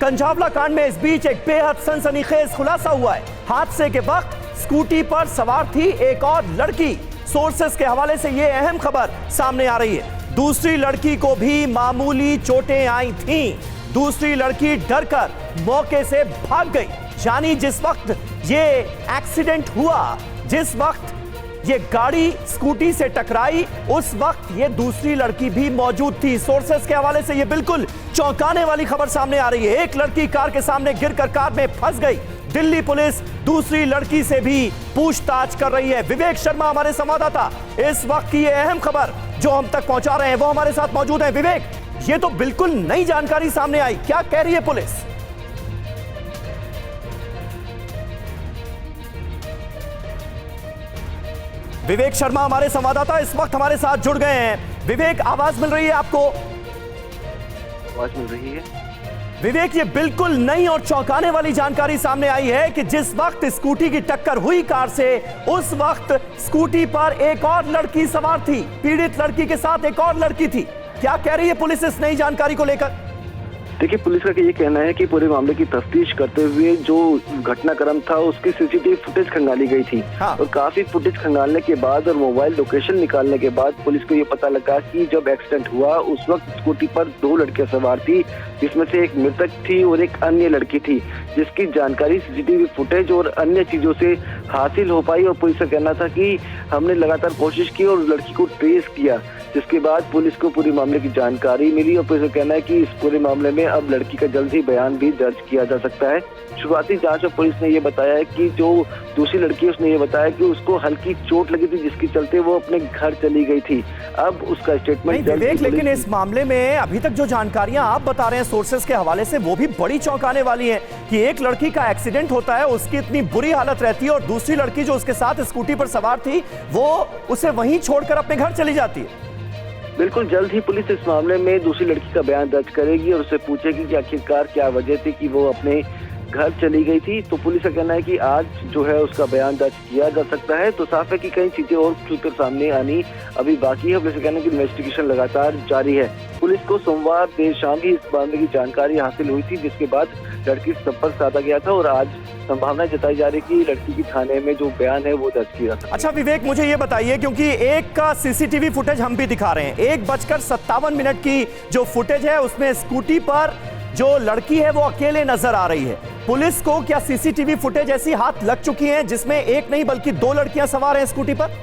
कंझावला कांड में इस बीच एक बेहद सनसनीखेज खुलासा हुआ है। हादसे के वक्त स्कूटी पर सवार थी एक और लड़की। सोर्सेस के हवाले से यह अहम खबर सामने आ रही है। दूसरी लड़की को भी मामूली चोटें आई थीं। दूसरी लड़की डरकर मौके से भाग गई। यानी जिस वक्त ये एक्सीडेंट हुआ, जिस वक्त ये गाड़ी स्कूटी से टकराई, उस वक्त ये दूसरी लड़की भी मौजूद थी। सोर्सेस के हवाले से ये बिल्कुल चौंकाने वाली खबर सामने आ रही है। एक लड़की कार के सामने गिरकर कार में फंस गई। दिल्ली पुलिस दूसरी लड़की से भी पूछताछ कर रही है। विवेक शर्मा हमारे संवाददाता इस वक्त की ये अहम खबर जो हम तक पहुंचा रहे हैं, वो हमारे साथ मौजूद हैं। विवेक, ये तो बिल्कुल नई जानकारी सामने आई, क्या कह रही है पुलिस? विवेक शर्मा हमारे संवाददाता इस वक्त हमारे साथ जुड़ गए हैं। विवेक, आवाज मिल रही है आपको? आवाज मिल रही है। विवेक, ये बिल्कुल नई और चौंकाने वाली जानकारी सामने आई है कि जिस वक्त स्कूटी की टक्कर हुई कार से, उस वक्त स्कूटी पर एक और लड़की सवार थी। पीड़ित लड़की के साथ एक और लड़की थी। क्या कह रही है पुलिस इस नई जानकारी को लेकर? देखिए, पुलिस का ये कहना है कि पूरे मामले की तफ्तीश करते हुए जो घटनाक्रम था उसकी सीसीटीवी फुटेज खंगाली गई थी। हाँ। और काफी फुटेज खंगालने के बाद और मोबाइल लोकेशन निकालने के बाद पुलिस को ये पता लगा कि जब एक्सीडेंट हुआ उस वक्त स्कूटी पर 2 लड़कियां सवार थी, जिसमें से एक मृतक थी और एक अन्य लड़की थी, जिसकी जानकारी सीसीटीवी फुटेज और अन्य चीजों से हासिल हो पाई। और पुलिस का कहना था कि हमने लगातार कोशिश की और लड़की को ट्रेस किया, जिसके बाद पुलिस को पूरे मामले की जानकारी मिली। और पुलिस का कहना है कि इस पूरे मामले में अब लड़की का जल्द ही बयान भी दर्ज किया जा सकता है। शुरुआती जांच में पुलिस ने ये बताया है कि जो दूसरी लड़की है उसने ये बताया कि उसको हल्की चोट लगी थी, जिसके चलते वो अपने घर चली गई थी। अब उसका स्टेटमेंट विवेक, लेकिन इस मामले में अभी तक जो जानकारियां आप बता रहे हैं सोर्सेस के हवाले से, वो भी बड़ी चौंकाने वाली हैं कि एक लड़की का एक्सीडेंट होता है, उसकी इतनी बुरी हालत रहती है और दूसरी लड़की जो उसके साथ स्कूटी पर सवार थी वो उसे वहीं छोड़कर अपने घर चली जाती है। बिल्कुल जल्द ही पुलिस इस मामले में दूसरी लड़की का बयान दर्ज करेगी और उससे पूछेगी कि आखिरकार क्या वजह थी कि वो अपने घर चली गई थी। तो पुलिस का कहना है कि आज जो है उसका बयान दर्ज किया जा सकता है। तो साफ है कि कई चीजें और खुलकर सामने आनी अभी बाकी है। पुलिस का कहना है कि इन्वेस्टिगेशन लगातार जारी है। पुलिस को सोमवार देर शाम ही इस मामले की जानकारी हासिल हुई थी, जिसके बाद लड़की संपर्क साधा गया था और आज संभावना जताई जा रही है कि लड़की की थाने में जो बयान है वो दर्ज किया था। अच्छा विवेक, मुझे ये बताइए, क्योंकि एक का सीसीटीवी फुटेज हम भी दिखा रहे हैं, 1:57 की जो फुटेज है उसमें स्कूटी पर जो लड़की है वो अकेले नजर आ रही है। पुलिस को क्या सीसीटीवी फुटेज ऐसी हाथ लग चुकी है जिसमें एक नहीं बल्कि 2 लड़कियां सवार हैं स्कूटी पर?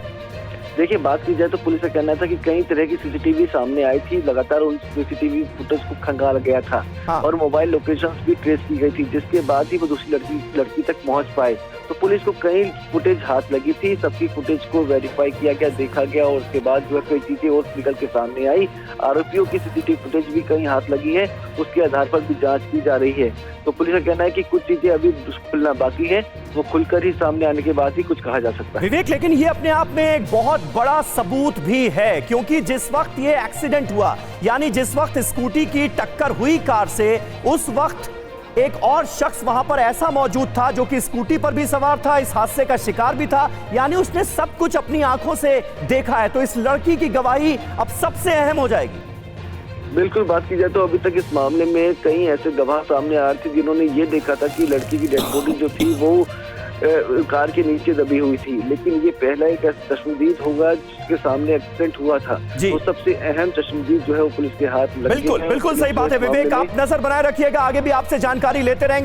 देखिए, बात की जाए तो पुलिस का कहना था कि कई तरह की सीसीटीवी सामने आई थी, लगातार उन सीसीटीवी फुटेज को खंगाला गया था। हाँ। और मोबाइल लोकेशंस भी ट्रेस की गई थी, जिसके बाद ही वो दूसरी लड़की तक पहुंच पाए। तो पुलिस को कई फुटेज हाथ लगी थी, सबकी फुटेज को वेरीफाई किया गया, देखा गया और उसके बाद जो है कई चीजें और निकल के सामने आई। आरोपियों की सीसीटीवी फुटेज भी कहीं हाथ लगी है, उसके आधार पर भी जांच की जा रही है। तो पुलिस का कहना है कि कुछ चीजें अभी खुलना बाकी है, वो खुलकर ही सामने आने के बाद ही कुछ कहा जा सकता है। विवेक, लेकिन ये अपने आप में एक बहुत बड़ा सबूत भी है, क्योंकि जिस वक्त ये एक्सीडेंट हुआ, यानी जिस वक्त स्कूटी की टक्कर हुई कार से, उस वक्त एक और शख्स वहां पर ऐसा मौजूद था जो कि स्कूटी पर भी सवार था, इस हादसे का शिकार भी था, यानी उसने सब कुछ अपनी आंखों से देखा है। तो इस लड़की की गवाही अब सबसे अहम हो जाएगी। बिल्कुल, बात की जाए तो अभी तक इस मामले में कई ऐसे गवाह सामने आ रहे थे जिन्होंने ये देखा था कि लड़की की डेड बॉडी जो थी वो कार के नीचे दबी हुई थी। लेकिन ये पहला एक ऐसा चश्मदीद होगा जिसके सामने एक्सीडेंट हुआ था। तो सबसे अहम चश्मदीद जो है वो पुलिस के हाथ लगे। बिल्कुल सही बात है विवेक, आप नजर बनाए रखिएगा, आगे भी आपसे जानकारी लेते रहेंगे।